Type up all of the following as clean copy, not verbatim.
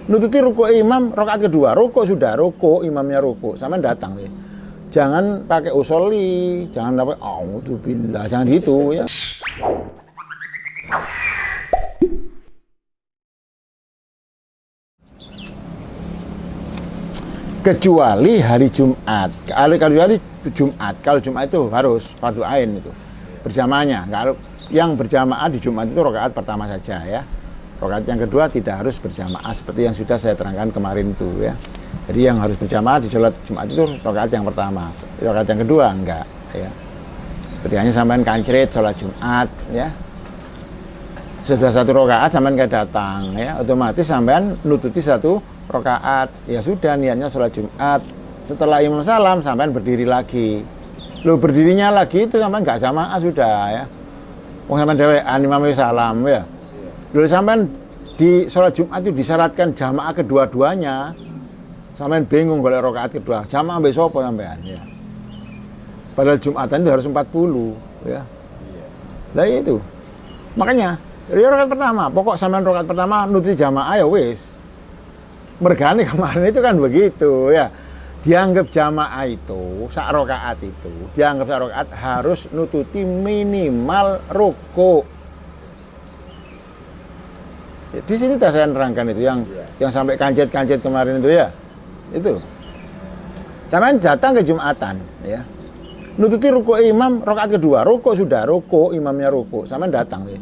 nututi ruku imam rakaat kedua, ruku sudah, ruku imamnya ruku, sampean datang ya. Jangan pakai usolli, jangan pakai auzubillah, jangan gitu ya. Kecuali hari Jumat. Kalau Jumat itu harus fardu ain itu berjamaahnya. Kalau yang berjamaah di Jumat itu rakaat pertama saja ya. Rakaat yang kedua tidak harus berjamaah seperti yang sudah saya terangkan kemarin itu ya. Jadi yang harus berjamaah di sholat Jumat itu rakaat yang pertama. Rakaat yang kedua enggak ya. Seperti hanya sampean kancret sholat Jumat ya. Sudah satu rakaat sampean enggak datang ya, otomatis sampean nututi satu rakaat. Ya sudah niatnya sholat Jumat. Setelah imam salam sampean berdiri lagi. Lo berdirinya lagi itu sampean enggak jamaah sudah ya. Wong sampean dhewean imam salam ya. Lalu sampean di sholat Jumat itu disyaratkan jamaah kedua-duanya. Sampean bingung golek rakaat kedua. Jamaah mbek sapa sampean ya. Padahal Jumatan itu harus 40 ya. Lah itu. Makanya ya rakaat pertama, pokok sampean rakaat pertama nututi jamaah ya wis. Mergane kemarin itu kan begitu ya. Dianggap jamaah itu sak rakaat itu, dianggap sak rakaat harus nututi minimal ruku'. Di sini tak saya nerangkan itu yang sampai kancet-kancet kemarin itu ya. Itu. Sampean datang ke Jumatan ya. Nututi ruku imam rakaat kedua, ruku sudah, ruku imamnya ruku, sampean datang ya.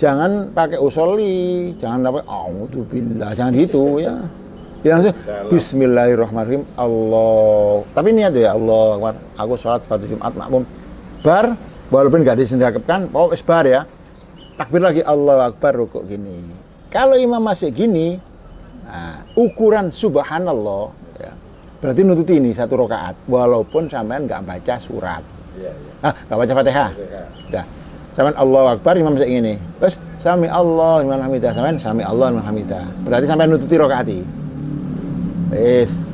Jangan pakai usolli, jangan pakai auzubillah, jangan gitu ya. Ya langsung bismillahirrahmanirrahim. Allah. Tapi niat ya Allah, aku sholat fardu Jumat makmum. Bar, walaupun enggak disendakepkan, pokoknya bar ya. Takbir lagi Allahu Akbar ruku gini. Kalau imam masih gini, nah, ukuran subhanallah ya, berarti nututi ini satu rakaat walaupun sampean nggak baca surat. Nggak baca Fatihah. Udah. Sampean Allahu Akbar imam masih gini. Terus sami Allah liman hamidah, sampean sami Allah liman hamidah. Berarti sampean nututi rakaat iki. Wis.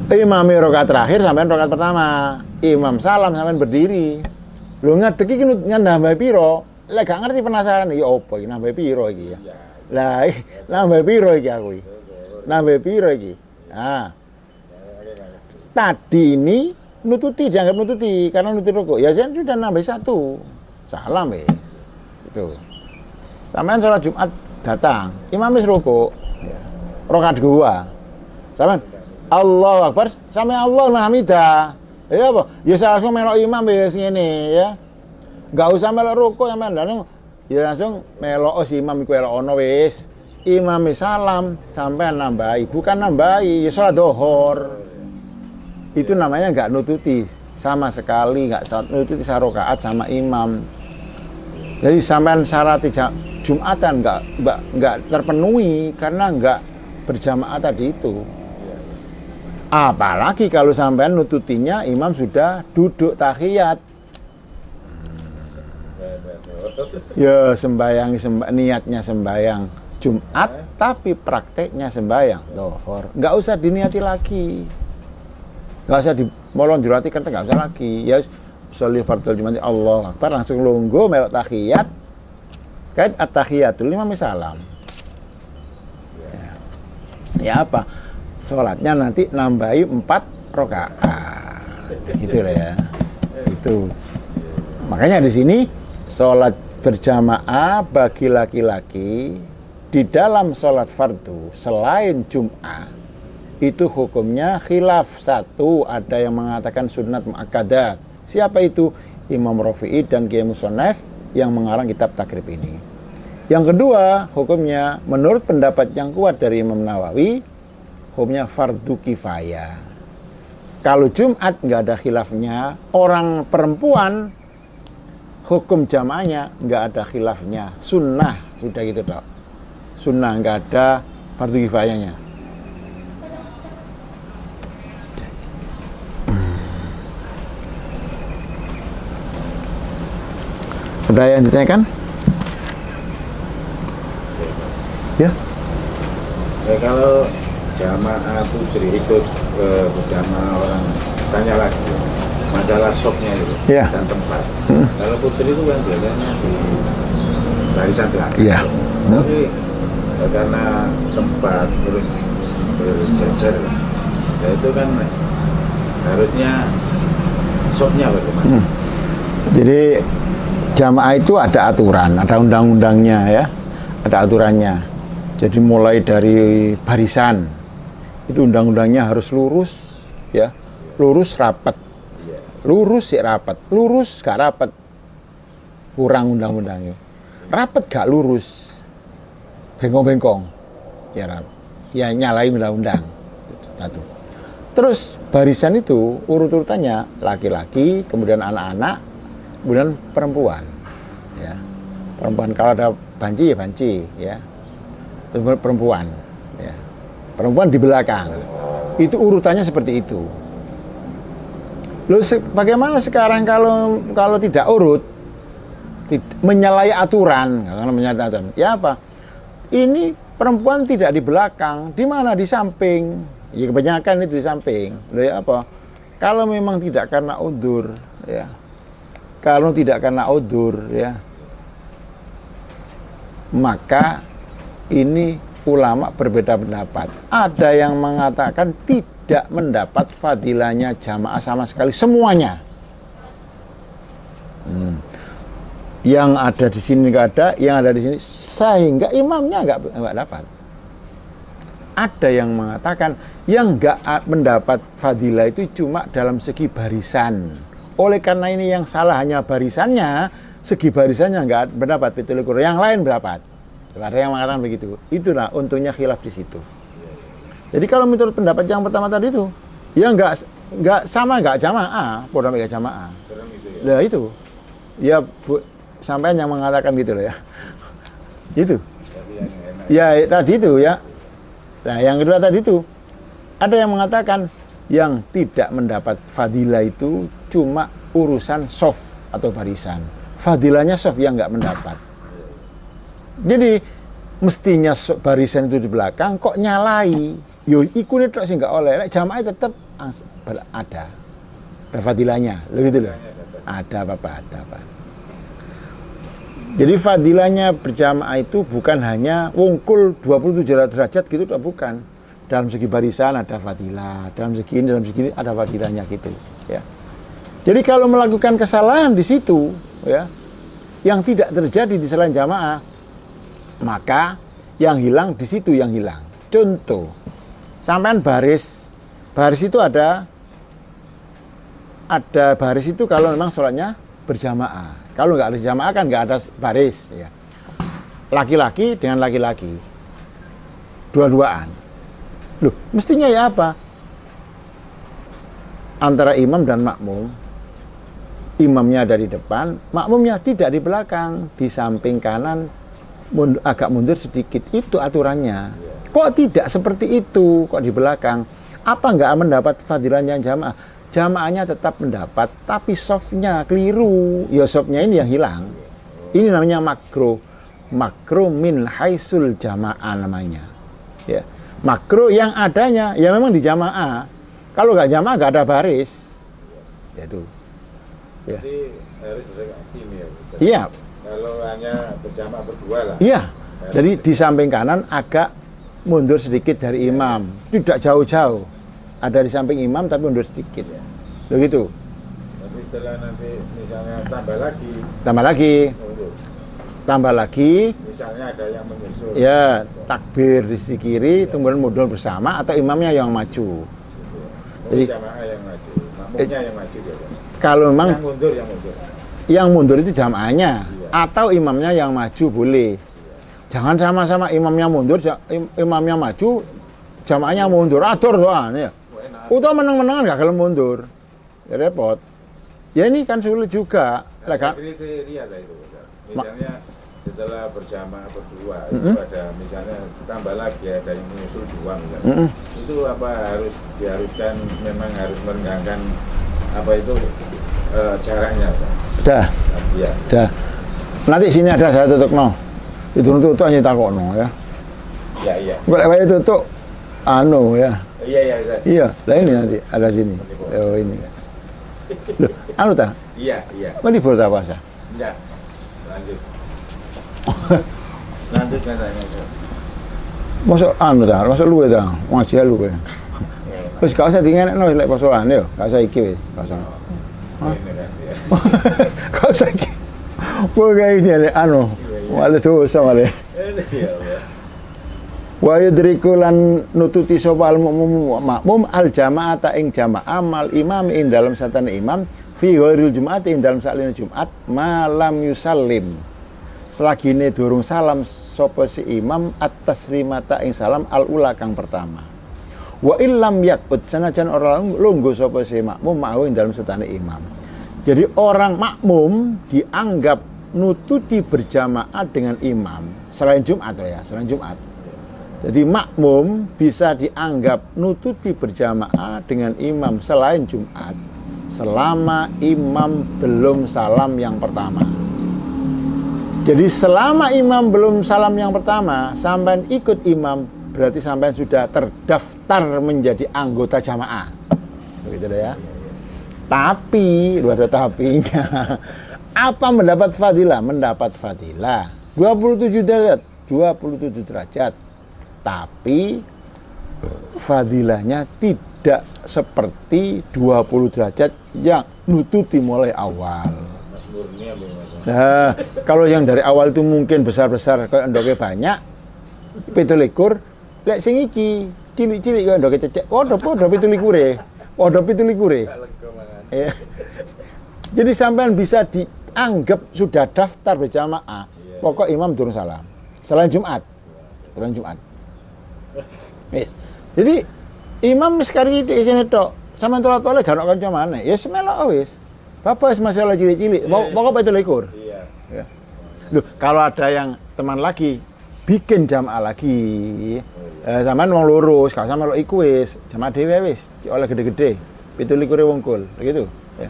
Imam rakaat terakhir sampean rakaat pertama. Imam salam sampean berdiri. Lho ngadeg iki nambah piro? Lek gak ngerti penasaran ya opo iki nambah piro iki ya. Lah nambah piro iki aku iki. Nambah piro iki. Nah. Tadi ini nututi dianggap nututi karena nututi rukuk. Ya saya sudah nambah satu. Salam wis. Itu. Sampean sholat Jumat datang, imam wis rukuk. Ya. Rakaat kedua. Sampean Allahu Akbar, sami Allah liman hamidah. Ya apa? Ya langsung melok imam wis ngene ya. Enggak usah melok rukuk sampean ya langsung melok si imam iku elok ono wis. Imam salam sampean nambahi, bukan nambahi ya salat zuhur. Itu namanya enggak nututi sama sekali, enggak nututi rakaat sama imam. Jadi sampean syarat Jumatan enggak terpenuhi karena enggak berjamaah tadi itu. Apalagi kalau sampean nututinya imam sudah duduk tahiyat. Ya niatnya sembayang Jumat tapi prakteknya sembayang zuhur. Enggak usah diniati lagi. Enggak usah dimolong jurati kan enggak usah lagi. Ya sholli fardhu Jumat Allah Akbar langsung lungguh melok tahiyat. Kait at-tahiyatul imam salam. Ya apa? Sholatnya nanti nambahi 4 rakaat. Gitu lah ya. Itu. Makanya di sini sholat berjamaah bagi laki-laki di dalam sholat fardu selain Jum'ah itu hukumnya khilaf. Satu, ada yang mengatakan sunnat mu'akkadah. Siapa itu? Imam Rafi'i dan Kiai Musonef yang mengarang kitab takrib ini. Yang kedua, hukumnya menurut pendapat yang kuat dari Imam Nawawi, hukumnya fardu kifayah. Kalau Jumat nggak ada khilafnya, orang perempuan hukum jamaahnya nggak ada khilafnya, sunnah sudah gitu dok. Sunnah nggak ada fardu kifayahnya. Ada yang ditanyakan? Ya. Kalau jamaah putri ikut bersama orang, tanya lagi masalah sopnya itu dan tempat. Kalau putri itu kan biasanya di barisan belakang. Iya. Tapi karena tempat terus jajar, ya itu kan harusnya sopnya bagaimana? Jadi jamaah itu ada aturan, ada undang-undangnya ya, ada aturannya. Jadi mulai dari barisan itu undang-undangnya harus lurus, ya, lurus rapat, lurus sih rapat, lurus gak rapat, kurang undang-undangnya. Rapat gak lurus, bengkong-bengkong, ya nyalain undang-undang. Satu. Terus barisan itu urut-urutannya laki-laki, kemudian anak-anak, kemudian perempuan, ya. Perempuan kalau ada banci ya banci, ya. Perempuan, ya. Perempuan di belakang. Itu urutannya seperti itu. Lalu bagaimana sekarang kalau tidak urut, menyalahi aturan, kalau menyalahi aturan, ya apa? Ini perempuan tidak di belakang, di mana? Di samping. Ya kebanyakan itu di samping. Loh ya apa? Kalau memang tidak karena udzur, ya. Kalau tidak karena udzur, ya. Maka ini ulama berbeda pendapat. Ada yang mengatakan tidak mendapat fadilahnya jamaah sama sekali semuanya. Yang ada di sini nggak ada, yang ada di sini sehingga imamnya nggak dapat. Ada yang mengatakan yang nggak mendapat fadilah itu cuma dalam segi barisan. Oleh karena ini yang salah hanya barisannya, segi barisannya nggak mendapat betul ukur. Yang lain berapa? Ada yang mengatakan begitu. Itulah untungnya khilaf di situ. Jadi kalau menurut pendapat yang pertama tadi itu, ya nggak sama nggak jamaah, podo nggak jamaah. Nah itu, ya sampai yang mengatakan gitu loh ya. Itu. Ya tadi itu ya. Nah, yang kedua tadi itu, ada yang mengatakan yang tidak mendapat fadilah itu cuma urusan soft atau barisan. Fadilahnya soft yang nggak mendapat. Jadi mestinya barisan itu di belakang kok nyalai. Yo ikut itu sih nggak oleh. Jamaah tetap ada fadilahnya, begitu loh. Ada apa-apa, ada apa. Jadi fadilahnya berjamaah itu bukan hanya wungkul 27 derajat gitu, bukan. Dalam segi barisan ada fadilah, dalam segi ini ada fadilahnya gitu, ya. Jadi kalau melakukan kesalahan di situ, ya, yang tidak terjadi di selain jamaah, maka yang hilang di situ yang hilang. Contoh, sampean baris itu ada baris itu kalau memang sholatnya berjamaah. Kalau nggak ada jamaah kan nggak ada baris, ya. Laki-laki dengan laki-laki, dua-duaan. Loh, mestinya ya apa? Antara imam dan makmum, imamnya ada di depan, makmumnya tidak di belakang, di samping kanan, agak mundur sedikit. Itu aturannya. Kok tidak seperti itu? Kok di belakang? Apa nggak mendapat fadilahnya jamaah? Jamaahnya tetap mendapat, tapi softnya keliru. Ya softnya ini yang hilang. Ini namanya makro. Makro min haisul jamaah namanya. Ya. Makro yang adanya, ya memang di jamaah. Kalau nggak jamaah nggak ada baris. Ya itu. Ya. Jadi harus ini ya. Iya. Kalau hanya berjamaah berdua lah. Iya. Jadi di samping kanan agak mundur sedikit dari imam. Tidak jauh-jauh. Ada di samping imam tapi mundur sedikit. Begitu. Tapi setelah nanti misalnya tambah lagi. Misalnya ada yang menyusul. Ya, takbir di sisi kiri, kemudian mundur bersama atau imamnya yang maju. Jadi jamaah yang maju, makmumnya yang maju juga. Kalau memang yang mundur itu jamaahnya, iya. Atau imamnya yang maju boleh. Jangan sama-sama imamnya mundur, imamnya maju, jamaahnya mundur, atur doang ya. Utama menang-menangan gak kalau mundur, ya repot. Ya ini kan sulit juga. Nah, kriteria lah itu, misalnya setelah berjamaah berdua, itu ada misalnya tambah lagi ada yang menyusul dua misalnya. Itu apa harus diharuskan, memang harus merenggangkan apa itu jaraknya? Dah. Iya. Dah. Nanti sini ada saya tutup itu tutup hanya takokno ya. Iya iya. Kalau tutup ya. Iya. Iya, lah ini nanti ada sini. Oh ini. Loh, ta? Iya. Kok di bulan puasa? Enggak. Lanjut. Lanjut katanya. Masuk anu ta, masuk luwe ta, ngaji luwe. Wis gak usah dingenekno lek posoan yo, gak usah iki wis, gak usah. Gak usah iki. Pokoke anu, wale dosa wale. Wa yudriku lan nututi sapa al makmum al jama'ata ing jamaah mal imam ing dalam satane imam fi ghairil jum'ati ing dalam salene Jumat malam yusallim. Selagine durung salam sapa si imam at-taslimata ing salam al-ula kang pertama. Wa illam yakut sanajan ora lungguh sapa si makmum mau ing dalam satane imam. Jadi orang makmum dianggap nututi berjamaah dengan imam selain Jumat ya, selain Jumat. Jadi makmum bisa dianggap nututi berjamaah dengan imam selain Jumat selama imam belum salam yang pertama. Jadi selama imam belum salam yang pertama, sampai ikut imam berarti sampai sudah terdaftar menjadi anggota jamaah. Begitu ya. Tapi, ada tapinya. Apa mendapat fadilah? Mendapat fadilah 27 derajat, 27 derajat. Tapi fadilahnya tidak seperti 20 derajat yang nututi mulai awal. Nah, kalau yang dari awal itu mungkin besar-besar kayak endoknya banyak, 17, lek sing iki cilik-cilik kayak endoknya cecek, podo 17. Ya. Jadi sampean bisa dianggap sudah daftar berjamaah. Pokok imam durung salam. Selain Jumat. Selain Jumat. Wis. Jadi imam wis kari kene tok. Sampeyan tolat-tolat gak ono kanca maneh. Ya semelok wis. Bapak wis masalah cilik-cilik. Pokok 17. Iya. Ya. Loh, kalau ada yang teman lagi bikin jamaah lagi. Sampeyan wong lurus, gak sama lo iku wis. Jamaah dhewe wis, oleh gede-gede. 17 wongkul, begitu. Ya.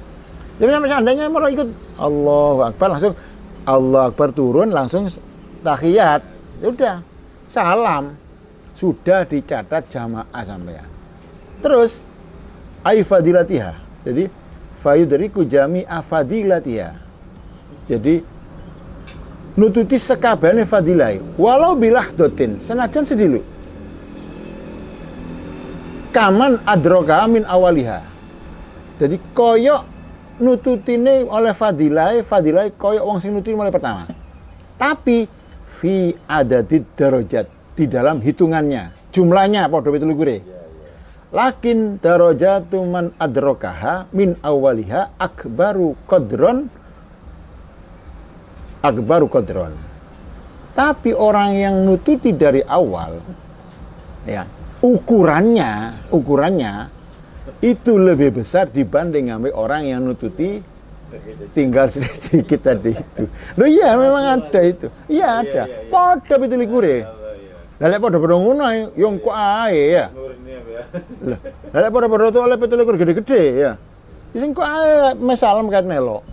Jadi seandainya mau ikut Allahu Akbar langsung Allahu Akbar turun langsung tahiyat. Ya udah. Salam. Sudah dicatat jamaah sampean. Terus fadilatiha. Jadi fayudriku jami'a fadilatiha. Jadi nututi sekabehane fadilai walau bilahdotin senajan sedilu. Kaman adroka min awaliha. Jadi koyok nututine oleh fadilai koyok wong sing nututi mulai pertama. Tapi fi adadid darajat di dalam hitungannya, jumlahnya padha 17. Lakin darajatu man adrokaha min awaliha akbaru qadron. Tapi orang yang nututi dari awal ya, ukurannya itu lebih besar dibanding ngambil orang yang nututi tinggal sedikit tadi itu. Loh iya memang ada itu. Iya ada. Padha 17. Lah lek padha-padha ngono yo engko ae ya. Lah lek padha-padha to oleh 17 gede-gede ya. Wis engko ae mesalem kat melok.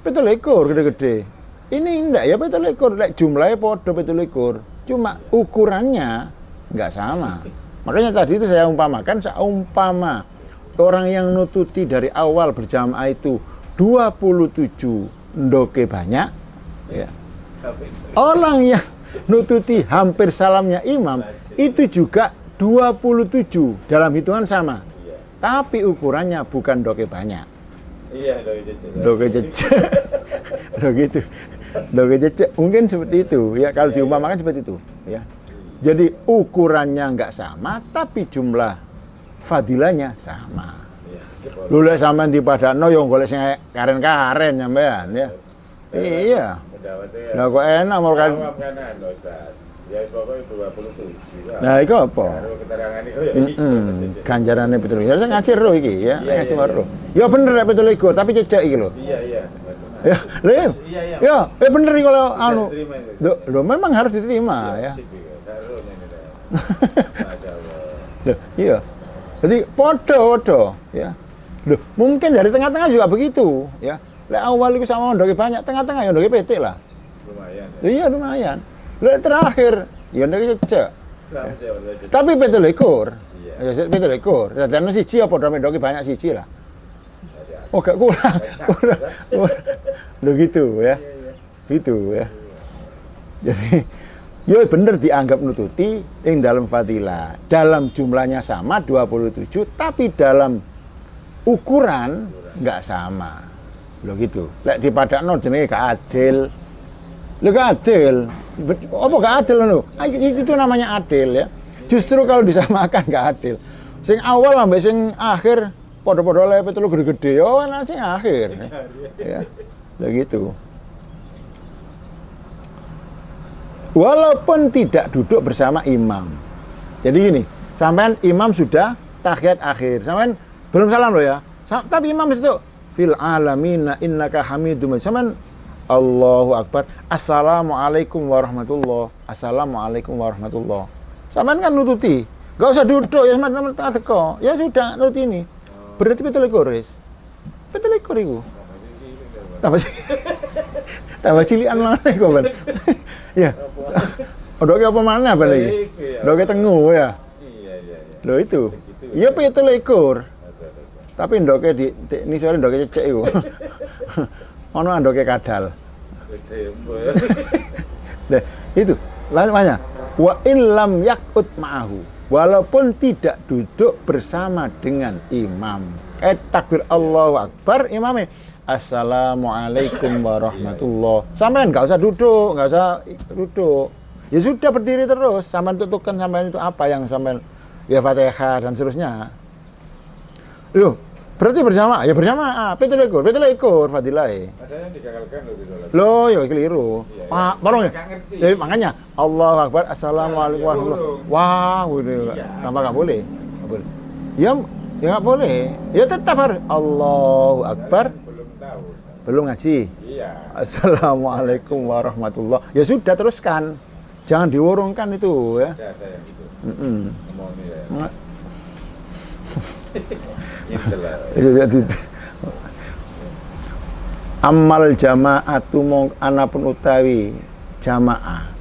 17 gede-gede. Ini ndak ya 17 lek jumlahnya padha 17. Cuma ukurannya enggak sama. Makanya tadi itu saya umpamakan seumpama orang yang nututi dari awal berjamaah itu 27 ndoke banyak ya. Orang yang nututi hampir salamnya imam itu juga 27 dalam hitungan sama. Tapi ukurannya bukan doke banyak. Iya, doke cecek. Doke cecek mungkin seperti itu ya, kalau diumpamakan seperti itu ya. Jadi ukurannya enggak sama tapi jumlah fadilahnya sama. Lho lek sampean dipadakno yo golek sing karen-karen sampean ya. Iya. Lah kok enak mau kan. Ya pokoknya 27. Nah, iku apa? Keterangan iku ya iki. Ganjarane 17. Ya ngaji ro iki ya, ngaji ro. Ya bener rek 17 tapi cecek iki lho. Iya. Ya, lho. Iya. Ya, bener iki kalau anu. Lho memang harus diterima ya. Loh, iya. Jadi podo ya. Loh, mungkin dari tengah-tengah juga begitu ya. Lek awal itu sama ndoke banyak, tengah-tengah ya ndoke petik lah. Lumayan. Ya. Iya, lumayan. Lek terakhir ya ndoke cecek. Ya. Tapi 17. Iya. Ya 17. Dadane siji apa ndoke banyak siji lah. Oh, gak kurang. Loh gitu ya. Gitu ya. Jadi Ya bener dianggap nututi ing dalam fadilah. Dalam jumlahnya sama 27, tapi dalam ukuran nggak sama. Loh gitu. Lek dipadakno jenenge gak adil. Lho gak adil. Apa gak adil lho? Itu namanya adil ya. Justru kalau disamakan gak adil. Sing awal ambek sing akhir padha-padha lepe telu gede-gede ya ana sing akhir. Ya. Lho gitu. Walaupun tidak duduk bersama imam. Jadi gini, sampean imam sudah tahiyat akhir. Sampean belum salam loh ya. Tapi imam itu fil alamina innaka hamidum. Sampean Allahu akbar. Assalamualaikum warahmatullah. Assalamualaikum warahmatullah. Sampean kan nututi. Gak usah duduk ya sampean teko. Ya sudah nurut ini. Berarti betul wis. Betul iku. Tambah cilian mana kok, Ben? Ya. Odoke apa mana apa lagi? Odoke tengu ya. Iya. Loh itu. Iya pitu lekor. Tapi ndoke ini sore ndoke cecek iku. Ono ndoke kadal. Nah, itu. Lanjutnya. Wa in lam yakut ma'ahu. Walaupun tidak duduk bersama dengan imam. Takbir Allahu Akbar imamnya. Assalamualaikum warahmatullah. Sampean nggak usah duduk, Ya sudah berdiri terus. Sampean tutupkan sampean itu apa yang sampean ya Fatihah dan seterusnya. Loh, berarti berjamaah. Ya berjamaah. Betul ikut fadilah. Ada yang digagalkan loh gitu. Loh, ya keliru. Pak, baru ya. Jadi makanya Allahu Akbar, Assalamualaikum warahmatullah. Wah, udah tambah nggak boleh. Ya nggak boleh. Ya tetap harus Allahu Akbar. Belum ngaji? Iya. Assalamualaikum warahmatullah. Ya sudah teruskan. Jangan diurungkan itu ya. Ada yang itu. Amal jama'atu mong anapun utawi jamaah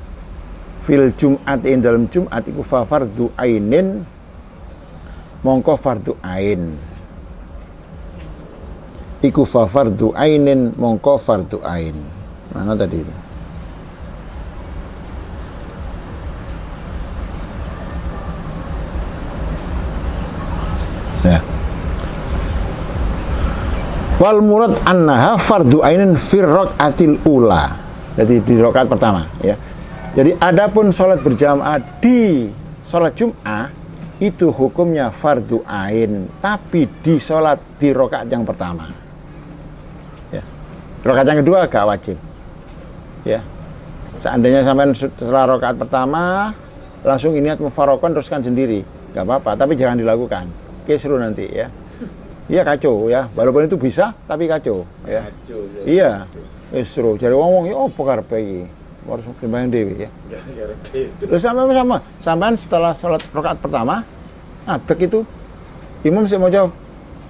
fil Jum'at ing dalam Jum'at iku fa fardhu ainin mongko fardhu ain. Iku fa fardhu ainin mongko fardhu ain. Mana tadi itu? Ya. Wal murad annaha fardhu ainin fir raqatil ula. Jadi di rakaat pertama ya. Jadi adapun salat berjamaah di salat Jumat itu hukumnya fardhu ain, tapi di salat di rakaat yang pertama. Rakaat yang kedua gak wajib. Ya. Seandainya sampai setelah rakaat pertama langsung niat mufaraqah teruskan sendiri, gak apa-apa, tapi jangan dilakukan. Kisru nanti ya. Iya kacau ya. Walaupun itu bisa tapi kacau ya. Iya. Kisru. Jadi wong ya opo karepe iki? Harus timbangan dewi ya. Terus sampean setelah sholat rakaat pertama, adek itu imam sih mau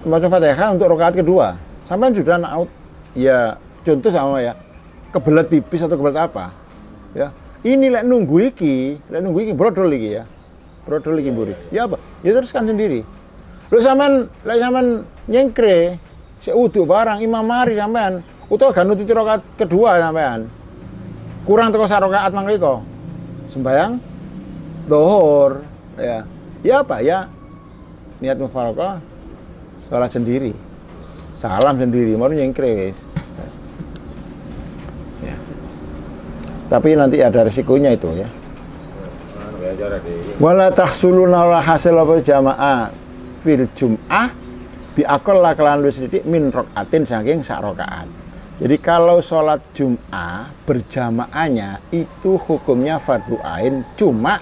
Fatihah untuk rakaat kedua. Sampean sudah out. Ya contoh sama ya, kebelet tipis atau kebelet apa ya, ini lek nunggu iki brodol iki ya, mburi ya apa, ya teruskan sendiri. Lu sampean nyengkre seutuh barang imam mari sampean utawa gak nututi rakaat kedua sampean kurang teko sak rakaat mangko sembayang dhuhur ya apa ya, niat mufaraqah salat sendiri, salam sendiri, mau nyengkre wis. Ya. Tapi nanti ada resikonya itu ya. Wala tahsuluna wala hasil apa jamaah fil Jum'ah bi aqall kelawan luwih sithik min rakaatin saking sak rakaat. Jadi kalau sholat Jum'ah berjamaahnya itu hukumnya fardhu ain cuma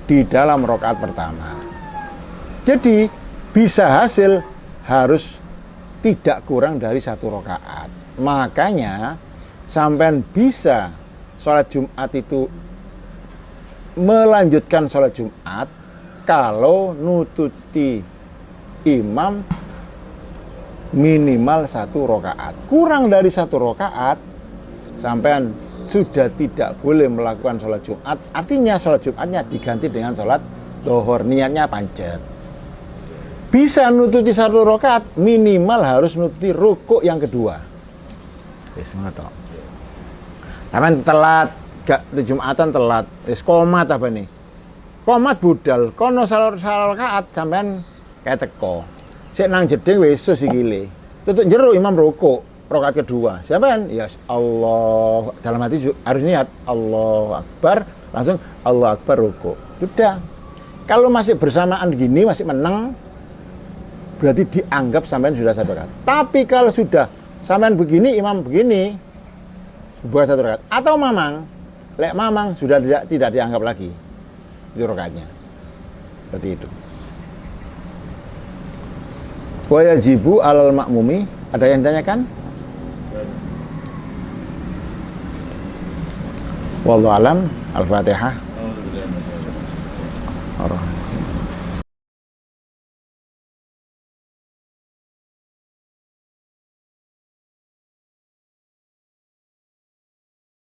di dalam rakaat pertama. Jadi bisa hasil harus tidak kurang dari 1 rakaat. Makanya sampean bisa sholat Jumat itu melanjutkan sholat Jumat kalau nututi imam minimal 1 rakaat. Kurang dari 1 rakaat sampean sudah tidak boleh melakukan sholat Jumat. Artinya sholat Jumatnya diganti dengan sholat dhuhur, niatnya pancet. Bisa nututi 1 rakaat, minimal harus nututi rukuk yang kedua. Wis ngono tok. Sampeyan telat gak Jumatan telat, wis komat apa nih? Komat budal, kono salah rakaat sampean kayak teko. Sik nang jeding wis sikile. Tutuk jero imam rukuk, rakaat kedua. Sampean ya Allah, dalam hati harus niat Allahu Akbar, langsung Allahu Akbar rukuk. Sudah. Kalau masih bersamaan gini masih menang, berarti dianggap sampean sudah satu rakaat. Tapi kalau sudah sampean begini, imam begini, buat satu rakaat. Atau mamang, lek mamang sudah tidak dianggap lagi itu rakaatnya. Seperti itu. Wa yajibu alal makmumi, ada yang tanyakan? Wallahu alam. Al-Fatihah.